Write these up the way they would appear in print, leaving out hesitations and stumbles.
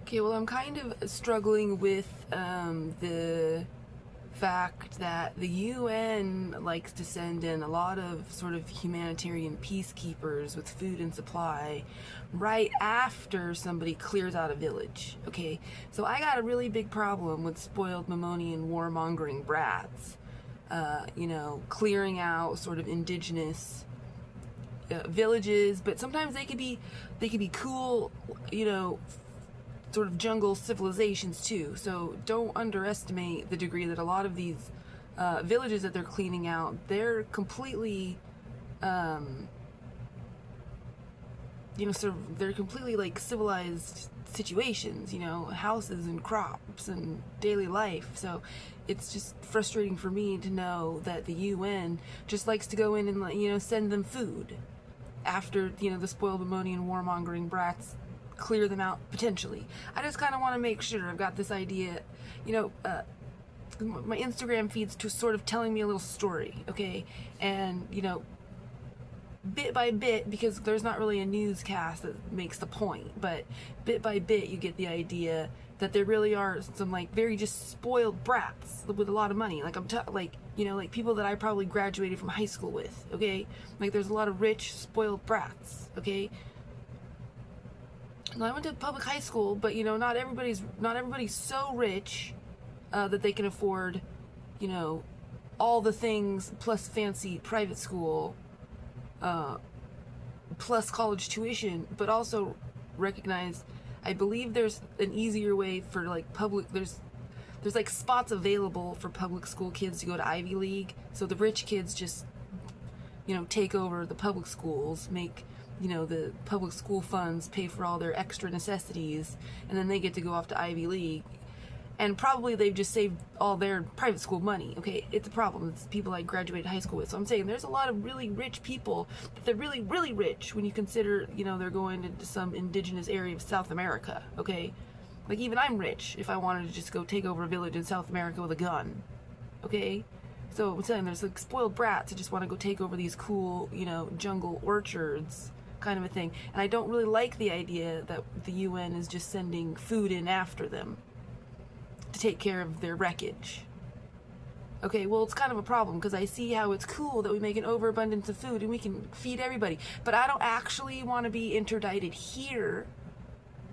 Okay, well, I'm kind of struggling with the fact that the UN likes to send in a lot of sort of humanitarian peacekeepers with food and supply right after somebody clears out a village. Okay, so I got a really big problem with spoiled Mammonian warmongering brats, clearing out sort of indigenous villages, but sometimes they could be cool, sort of jungle civilizations too. So don't underestimate the degree that a lot of these villages that they're cleaning out, they're completely they're completely like civilized situations, houses and crops and daily life. So it's just frustrating for me to know that the UN just likes to go in and send them food after the spoiled Mammonian warmongering brats clear them out potentially. I just kind of want to make sure I've got this idea, my Instagram feed's to sort of telling me a little story, okay? And bit by bit, because there's not really a newscast that makes the point, but bit by bit you get the idea that there really are some like very just spoiled brats with a lot of money. Like like people that I probably graduated from high school with, okay? Like there's a lot of rich spoiled brats, okay? I went to public high school, but not everybody's so rich that they can afford, all the things plus fancy private school, plus college tuition, but also recognize, I believe there's an easier way for like there's like spots available for public school kids to go to Ivy League. So the rich kids just, take over the public schools, make the public school funds pay for all their extra necessities, and then they get to go off to Ivy League. And probably they've just saved all their private school money, okay? It's a problem. It's people I graduated high school with. So I'm saying there's a lot of really rich people, but they're really, really rich when you consider, they're going into some indigenous area of South America, okay? Like even I'm rich if I wanted to just go take over a village in South America with a gun, okay? So I'm saying there's like spoiled brats that just want to go take over these cool, jungle orchards, kind of a thing. And I don't really like the idea that the UN is just sending food in after them to take care of their wreckage. Okay, well, it's kind of a problem because I see how it's cool that we make an overabundance of food and we can feed everybody, but I don't actually want to be interdicted here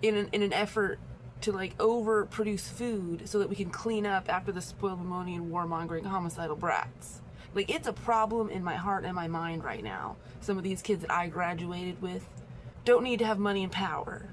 in an effort to like overproduce food so that we can clean up after the spoiled Mammonian warmongering homicidal brats. Like, it's a problem in my heart and my mind right now. Some of these kids that I graduated with don't need to have money and power.